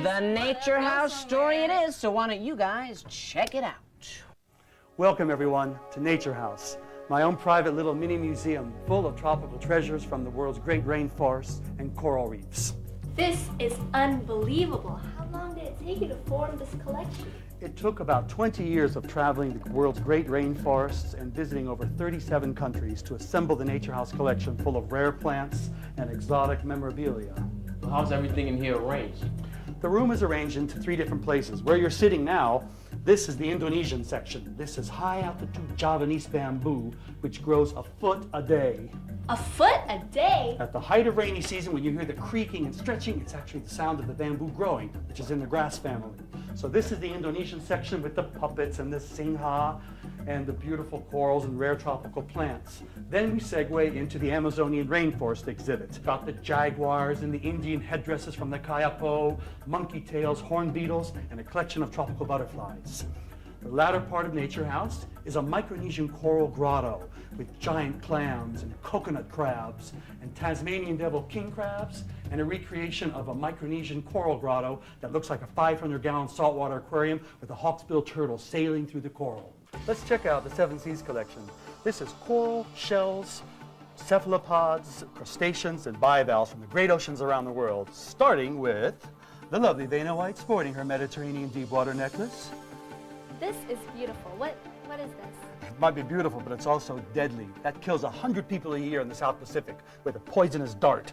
The Nature House story it is, so why don't you guys check it out? Welcome, everyone, to Nature House, my own private little mini museum full of tropical treasures from the world's great rainforests and coral reefs. This is unbelievable. How long did it take you to form this collection? It took about 20 years of traveling the world's great rainforests and visiting over 37 countries to assemble the Nature House collection full of rare plants and exotic memorabilia. How's everything in here arranged? The room is arranged into 3 different places. Where you're sitting now, this is the Indonesian section. This is high-altitude Javanese bamboo, which grows a foot a day. A foot a day? At the height of rainy season, when you hear the creaking and stretching, it's actually the sound of the bamboo growing, which is in the grass family. So this is the Indonesian section with the puppets and the singha and the beautiful corals and rare tropical plants. Then we segue into the Amazonian rainforest exhibit. Got the jaguars and the Indian headdresses from the Kayapo, monkey tails, horn beetles, and a collection of tropical butterflies. The latter part of Nature House is a Micronesian coral grotto with giant clams and coconut crabs and Tasmanian devil king crabs and a recreation of a Micronesian coral grotto that looks like a 500-gallon saltwater aquarium with a hawksbill turtle sailing through the coral. Let's check out the Seven Seas collection. This is coral, shells, cephalopods, crustaceans, and bivalves from the great oceans around the world, starting with the lovely Vanna White sporting her Mediterranean deep-water necklace. This is beautiful. What is this? It might be beautiful, but it's also deadly. That kills 100 people a year in the South Pacific with a poisonous dart.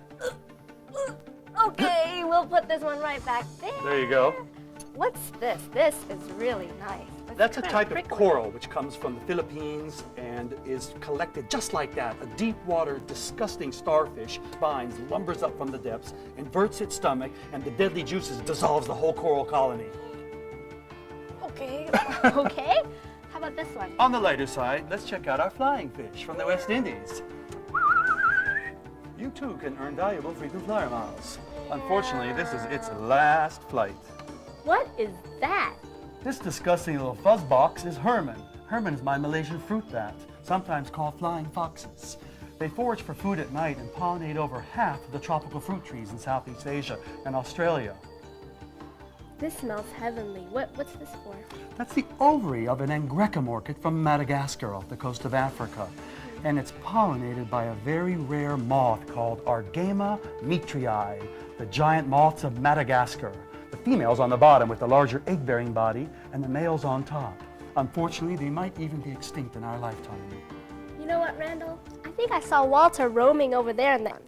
Okay, we'll put this one right back there. There you go. What's this? This is really nice. That's a type of coral which comes from the Philippines and is collected just like that. A deep water, disgusting starfish finds, lumbers up from the depths, inverts its stomach, and the deadly juices dissolves the whole coral colony. Okay. Okay. How about this one? On the lighter side, let's check out our flying fish from the West Indies. You too can earn valuable frequent flyer miles. Unfortunately, this is its last flight. What is that? This disgusting little fuzz box is Herman. Herman is my Malaysian fruit bat, sometimes called flying foxes. They forage for food at night and pollinate over half of the tropical fruit trees in Southeast Asia and Australia. This smells heavenly. What's this for? That's the ovary of an Angrecum orchid from Madagascar off the coast of Africa. And it's pollinated by a very rare moth called Argema mitrii, the giant moths of Madagascar. The female's on the bottom with the larger egg-bearing body, and the male's on top. Unfortunately, they might even be extinct in our lifetime. You know what, Randall? I think I saw Walter roaming over there in that.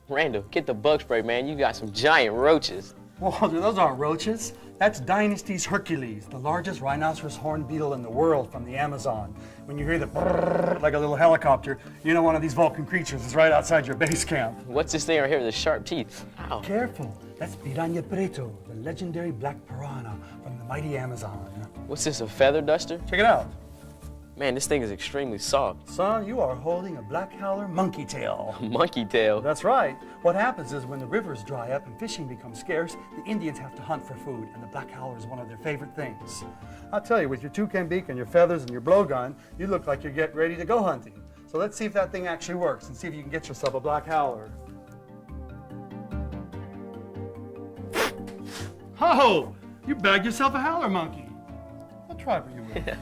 Randall, get the bug spray, man. You got some giant roaches. Walter, those aren't roaches. That's Dynastes Hercules, the largest rhinoceros horned beetle in the world from the Amazon. When you hear the brrrr like a little helicopter, you know one of these Vulcan creatures is right outside your base camp. What's this thing right here with the sharp teeth? Ow. Careful, that's Piranha Preto, the legendary black piranha from the mighty Amazon. What's this, a feather duster? Check it out. Man, this thing is extremely soft. Son, you are holding a black howler monkey tail. Monkey tail? That's right. What happens is when the rivers dry up and fishing becomes scarce, the Indians have to hunt for food, and the black howler is one of their favorite things. I'll tell you, with your toucan beak and your feathers and your blowgun, you look like you're getting ready to go hunting. So let's see if that thing actually works and see if you can get yourself a black howler. Ho! You bagged yourself a howler monkey. What tribe are you with?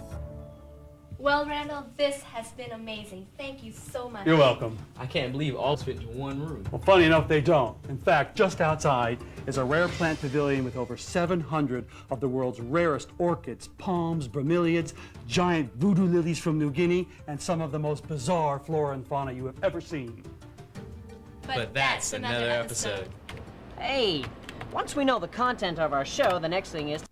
Well, Randall, this has been amazing. Thank you so much. You're welcome. I can't believe all fit into one room. Well, funny enough, they don't. In fact, just outside is a rare plant pavilion with over 700 of the world's rarest orchids, palms, bromeliads, giant voodoo lilies from New Guinea, and some of the most bizarre flora and fauna you have ever seen. But that's another episode. Hey, once we know the content of our show, the next thing is